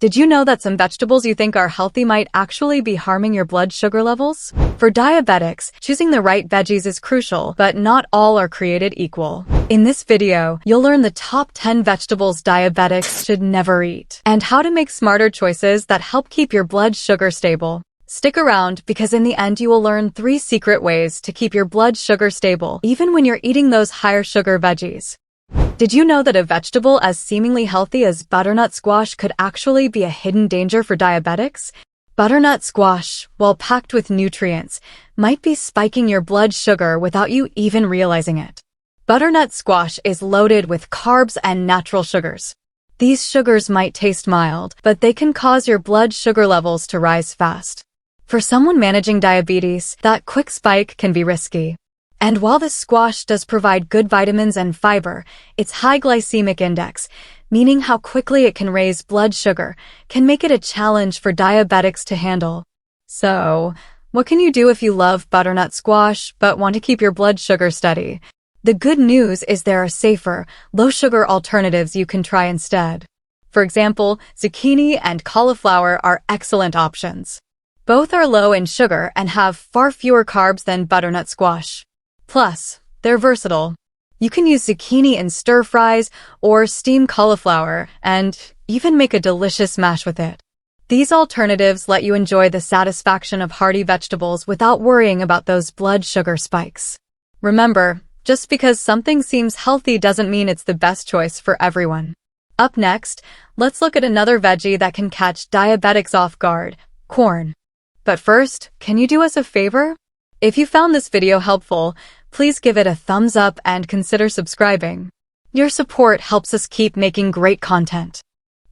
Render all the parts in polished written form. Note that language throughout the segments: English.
Did you know that some vegetables you think are healthy might actually be harming your blood sugar levels? For diabetics, choosing the right veggies is crucial, but not all are created equal. In this video, you'll learn the top 10 vegetables diabetics should never eat, and how to make smarter choices that help keep your blood sugar stable. Stick around because in the end you will learn 3 secret ways to keep your blood sugar stable, even when you're eating those higher sugar veggies. Did you know that a vegetable as seemingly healthy as butternut squash could actually be a hidden danger for diabetics? Butternut squash, while packed with nutrients, might be spiking your blood sugar without you even realizing it. Butternut squash is loaded with carbs and natural sugars. These sugars might taste mild, but they can cause your blood sugar levels to rise fast. For someone managing diabetes, that quick spike can be risky. And while this squash does provide good vitamins and fiber, its high glycemic index, meaning how quickly it can raise blood sugar, can make it a challenge for diabetics to handle. So, what can you do if you love butternut squash but want to keep your blood sugar steady? The good news is there are safer, low-sugar alternatives you can try instead. For example, zucchini and cauliflower are excellent options. Both are low in sugar and have far fewer carbs than butternut squash. Plus, they're versatile. You can use zucchini in stir-fries or steam cauliflower and even make a delicious mash with it. These alternatives let you enjoy the satisfaction of hearty vegetables without worrying about those blood sugar spikes. Remember, just because something seems healthy doesn't mean it's the best choice for everyone. Up next, let's look at another veggie that can catch diabetics off guard: corn. But first, can you do us a favor? If you found this video helpful, please give it a thumbs up and consider subscribing. Your support helps us keep making great content.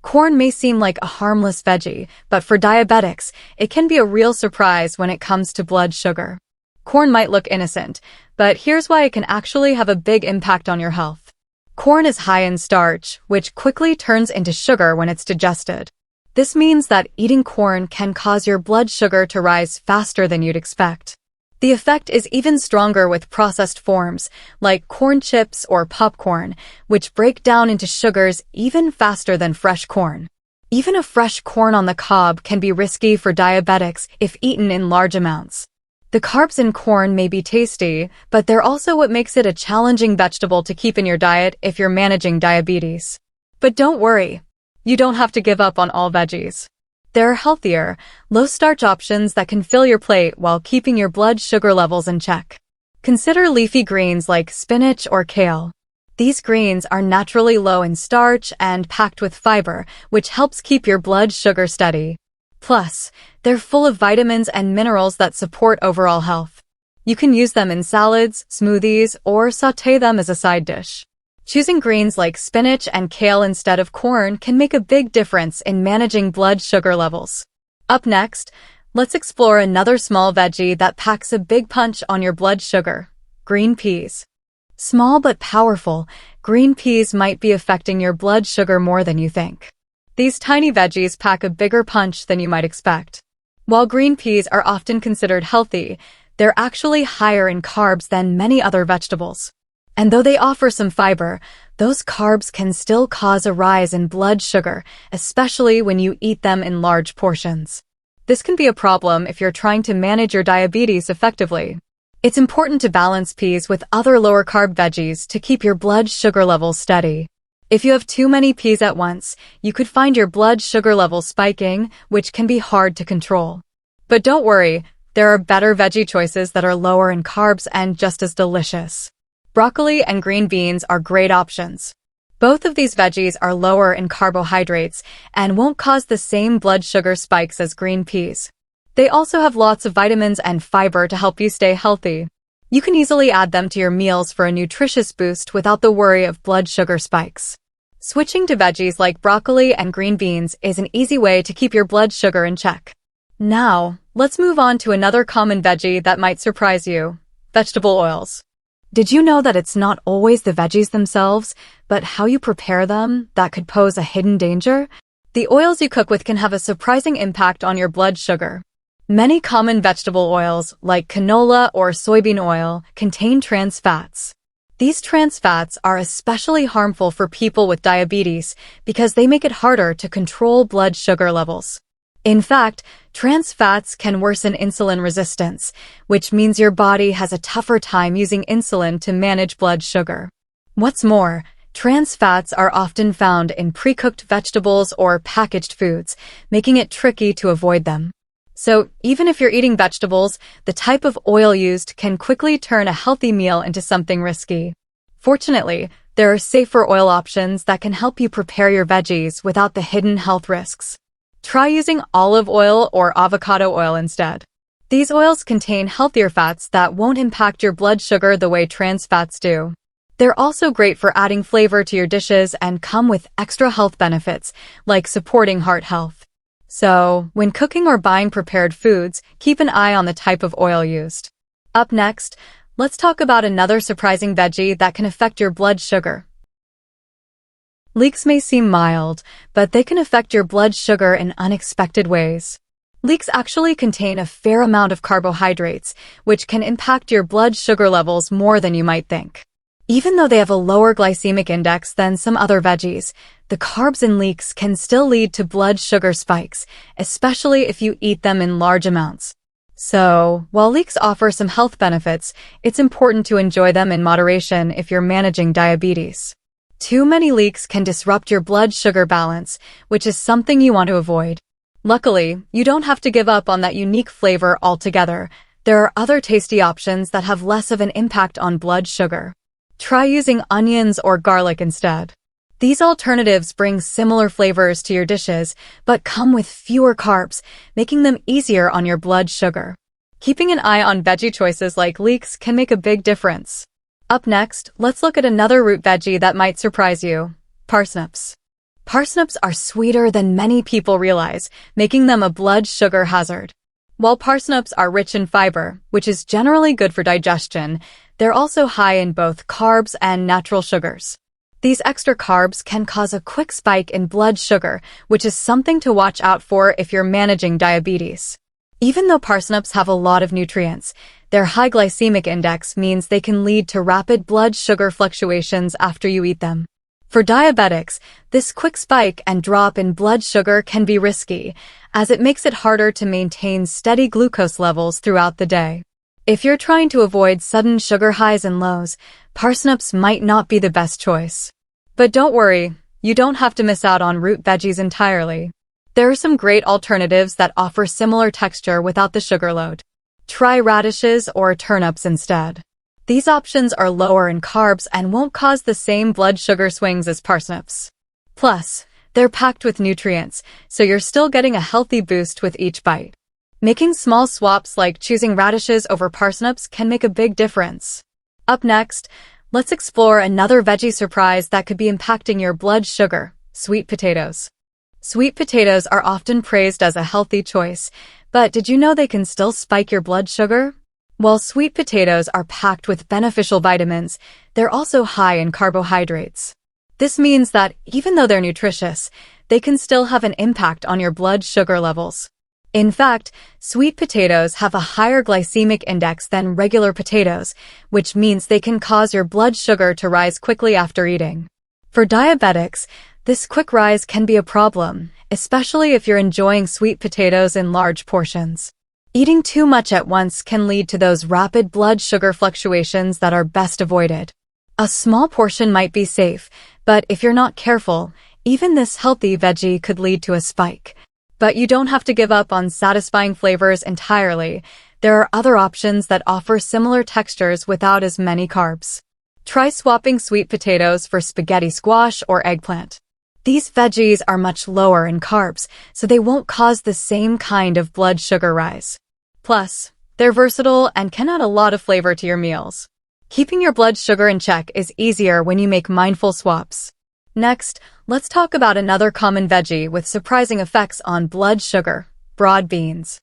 Corn may seem like a harmless veggie, but for diabetics, it can be a real surprise when it comes to blood sugar. Corn might look innocent, but here's why it can actually have a big impact on your health. Corn is high in starch, which quickly turns into sugar when it's digested. This means that eating corn can cause your blood sugar to rise faster than you'd expect. The effect is even stronger with processed forms, like corn chips or popcorn, which break down into sugars even faster than fresh corn. Even a fresh corn on the cob can be risky for diabetics if eaten in large amounts. The carbs in corn may be tasty, but they're also what makes it a challenging vegetable to keep in your diet if you're managing diabetes. But don't worry, you don't have to give up on all veggies. There are healthier, low-starch options that can fill your plate while keeping your blood sugar levels in check. Consider leafy greens like spinach or kale. These greens are naturally low in starch and packed with fiber, which helps keep your blood sugar steady. Plus, they're full of vitamins and minerals that support overall health. You can use them in salads, smoothies, or sauté them as a side dish. Choosing greens like spinach and kale instead of corn can make a big difference in managing blood sugar levels. Up next, let's explore another small veggie that packs a big punch on your blood sugar: green peas. Small but powerful, green peas might be affecting your blood sugar more than you think. These tiny veggies pack a bigger punch than you might expect. While green peas are often considered healthy, they're actually higher in carbs than many other vegetables. And though they offer some fiber, those carbs can still cause a rise in blood sugar, especially when you eat them in large portions. This can be a problem if you're trying to manage your diabetes effectively. It's important to balance peas with other lower-carb veggies to keep your blood sugar levels steady. If you have too many peas at once, you could find your blood sugar levels spiking, which can be hard to control. But don't worry, there are better veggie choices that are lower in carbs and just as delicious. Broccoli and green beans are great options. Both of these veggies are lower in carbohydrates and won't cause the same blood sugar spikes as green peas. They also have lots of vitamins and fiber to help you stay healthy. You can easily add them to your meals for a nutritious boost without the worry of blood sugar spikes. Switching to veggies like broccoli and green beans is an easy way to keep your blood sugar in check. Now, let's move on to another common veggie that might surprise you: vegetable oils. Did you know that it's not always the veggies themselves, but how you prepare them that could pose a hidden danger? The oils you cook with can have a surprising impact on your blood sugar. Many common vegetable oils, like canola or soybean oil, contain trans fats. These trans fats are especially harmful for people with diabetes because they make it harder to control blood sugar levels. In fact, trans fats can worsen insulin resistance, which means your body has a tougher time using insulin to manage blood sugar. What's more, trans fats are often found in pre-cooked vegetables or packaged foods, making it tricky to avoid them. So, even if you're eating vegetables, the type of oil used can quickly turn a healthy meal into something risky. Fortunately, there are safer oil options that can help you prepare your veggies without the hidden health risks. Try using olive oil or avocado oil instead. These oils contain healthier fats that won't impact your blood sugar the way trans fats do. They're also great for adding flavor to your dishes and come with extra health benefits, like supporting heart health. So, when cooking or buying prepared foods, keep an eye on the type of oil used. Up next, let's talk about another surprising veggie that can affect your blood sugar. Leeks may seem mild, but they can affect your blood sugar in unexpected ways. Leeks actually contain a fair amount of carbohydrates, which can impact your blood sugar levels more than you might think. Even though they have a lower glycemic index than some other veggies, the carbs in leeks can still lead to blood sugar spikes, especially if you eat them in large amounts. So, while leeks offer some health benefits, it's important to enjoy them in moderation if you're managing diabetes. Too many leeks can disrupt your blood sugar balance, which is something you want to avoid. Luckily, you don't have to give up on that unique flavor altogether. There are other tasty options that have less of an impact on blood sugar. Try using onions or garlic instead. These alternatives bring similar flavors to your dishes, but come with fewer carbs, making them easier on your blood sugar. Keeping an eye on veggie choices like leeks can make a big difference. Up next, let's look at another root veggie that might surprise you: parsnips. Parsnips are sweeter than many people realize, making them a blood sugar hazard. While parsnips are rich in fiber, which is generally good for digestion, they're also high in both carbs and natural sugars. These extra carbs can cause a quick spike in blood sugar, which is something to watch out for if you're managing diabetes. Even though parsnips have a lot of nutrients, their high glycemic index means they can lead to rapid blood sugar fluctuations after you eat them. For diabetics, this quick spike and drop in blood sugar can be risky, as it makes it harder to maintain steady glucose levels throughout the day. If you're trying to avoid sudden sugar highs and lows, parsnips might not be the best choice. But don't worry, you don't have to miss out on root veggies entirely. There are some great alternatives that offer similar texture without the sugar load. Try radishes or turnips instead. These options are lower in carbs and won't cause the same blood sugar swings as parsnips. Plus, they're packed with nutrients, so you're still getting a healthy boost with each bite. Making small swaps like choosing radishes over parsnips can make a big difference. Up next, let's explore another veggie surprise that could be impacting your blood sugar: sweet potatoes. Sweet potatoes are often praised as a healthy choice, but did you know they can still spike your blood sugar? While sweet potatoes are packed with beneficial vitamins, they're also high in carbohydrates. This means that even though they're nutritious, they can still have an impact on your blood sugar levels. In fact, sweet potatoes have a higher glycemic index than regular potatoes, which means they can cause your blood sugar to rise quickly after eating. For diabetics, this quick rise can be a problem, especially if you're enjoying sweet potatoes in large portions. Eating too much at once can lead to those rapid blood sugar fluctuations that are best avoided. A small portion might be safe, but if you're not careful, even this healthy veggie could lead to a spike. But you don't have to give up on satisfying flavors entirely. There are other options that offer similar textures without as many carbs. Try swapping sweet potatoes for spaghetti squash or eggplant. These veggies are much lower in carbs, so they won't cause the same kind of blood sugar rise. Plus, they're versatile and can add a lot of flavor to your meals. Keeping your blood sugar in check is easier when you make mindful swaps. Next, let's talk about another common veggie with surprising effects on blood sugar: broad beans.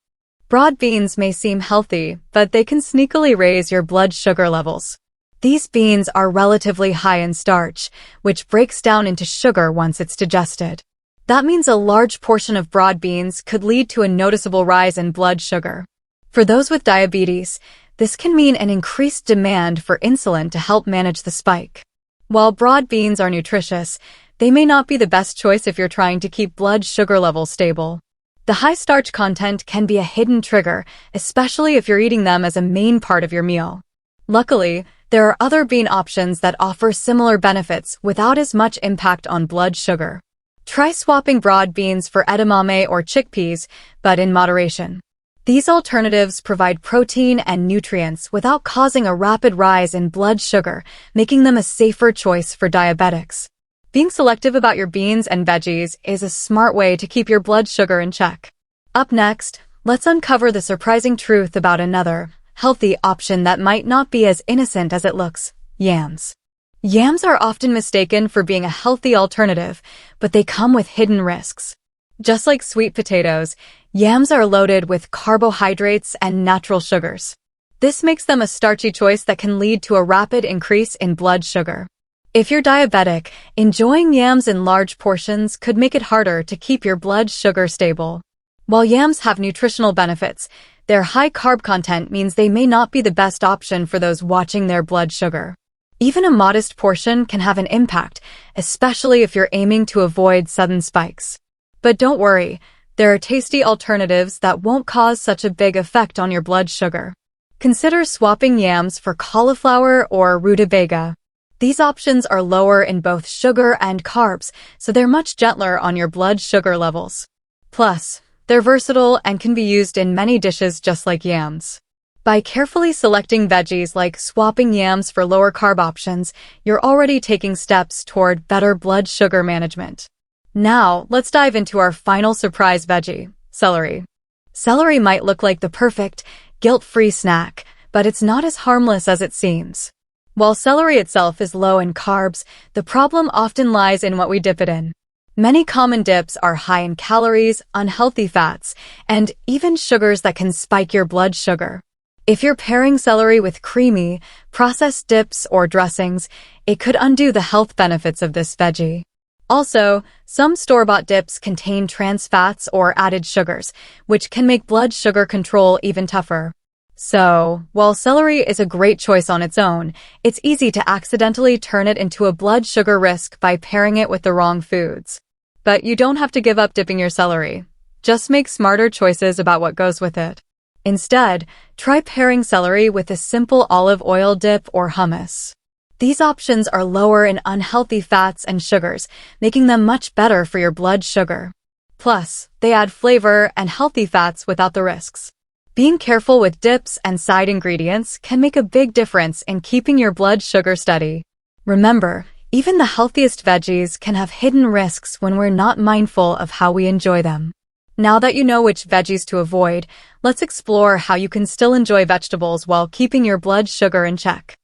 Broad beans may seem healthy, but they can sneakily raise your blood sugar levels. These beans are relatively high in starch, which breaks down into sugar once it's digested. That means a large portion of broad beans could lead to a noticeable rise in blood sugar. For those with diabetes, This can mean an increased demand for insulin to help manage the spike. While broad beans are nutritious, they may not be the best choice if you're trying to keep blood sugar levels stable. The high starch content can be a hidden trigger, especially if you're eating them as a main part of your meal. Luckily, there are other bean options that offer similar benefits without as much impact on blood sugar. Try swapping broad beans for edamame or chickpeas, but in moderation. These alternatives provide protein and nutrients without causing a rapid rise in blood sugar, making them a safer choice for diabetics. Being selective about your beans and veggies is a smart way to keep your blood sugar in check. Up next, let's uncover the surprising truth about another, healthy option that might not be as innocent as it looks: yams. Yams are often mistaken for being a healthy alternative, but they come with hidden risks. Just like sweet potatoes, yams are loaded with carbohydrates and natural sugars. This makes them a starchy choice that can lead to a rapid increase in blood sugar. If you're diabetic, enjoying yams in large portions could make it harder to keep your blood sugar stable. While yams have nutritional benefits, their high carb content means they may not be the best option for those watching their blood sugar. Even a modest portion can have an impact, especially if you're aiming to avoid sudden spikes. But don't worry, there are tasty alternatives that won't cause such a big effect on your blood sugar. Consider swapping yams for cauliflower or rutabaga. These options are lower in both sugar and carbs, so they're much gentler on your blood sugar levels. Plus, they're versatile and can be used in many dishes just like yams. By carefully selecting veggies like swapping yams for lower carb options, you're already taking steps toward better blood sugar management. Now, let's dive into our final surprise veggie: celery. Celery might look like the perfect, guilt-free snack, but it's not as harmless as it seems. While celery itself is low in carbs, the problem often lies in what we dip it in. Many common dips are high in calories, unhealthy fats, and even sugars that can spike your blood sugar. If you're pairing celery with creamy, processed dips or dressings, it could undo the health benefits of this veggie. Also, some store-bought dips contain trans fats or added sugars, which can make blood sugar control even tougher. So, while celery is a great choice on its own, it's easy to accidentally turn it into a blood sugar risk by pairing it with the wrong foods. But you don't have to give up dipping your celery. Just make smarter choices about what goes with it. Instead, try pairing celery with a simple olive oil dip or hummus. These options are lower in unhealthy fats and sugars, making them much better for your blood sugar. Plus, they add flavor and healthy fats without the risks. Being careful with dips and side ingredients can make a big difference in keeping your blood sugar steady. Remember, even the healthiest veggies can have hidden risks when we're not mindful of how we enjoy them. Now that you know which veggies to avoid, let's explore how you can still enjoy vegetables while keeping your blood sugar in check.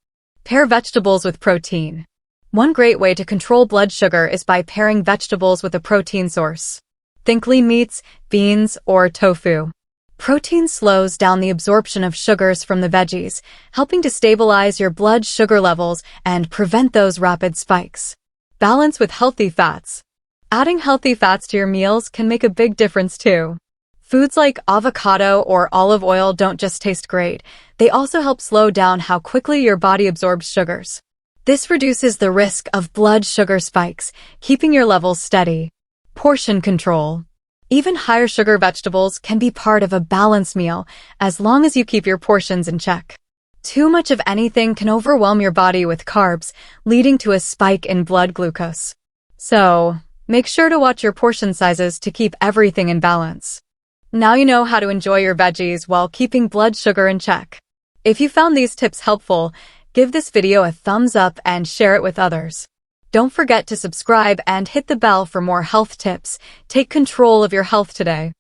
Pair vegetables with protein. One great way to control blood sugar is by pairing vegetables with a protein source. Think lean meats, beans, or tofu. Protein slows down the absorption of sugars from the veggies, helping to stabilize your blood sugar levels and prevent those rapid spikes. Balance with healthy fats. Adding healthy fats to your meals can make a big difference too. Foods like avocado or olive oil don't just taste great, they also help slow down how quickly your body absorbs sugars. This reduces the risk of blood sugar spikes, keeping your levels steady. Portion control. Even higher sugar vegetables can be part of a balanced meal as long as you keep your portions in check. Too much of anything can overwhelm your body with carbs, leading to a spike in blood glucose. So, make sure to watch your portion sizes to keep everything in balance. Now you know how to enjoy your veggies while keeping blood sugar in check. If you found these tips helpful, give this video a thumbs up and share it with others. Don't forget to subscribe and hit the bell for more health tips. Take control of your health today.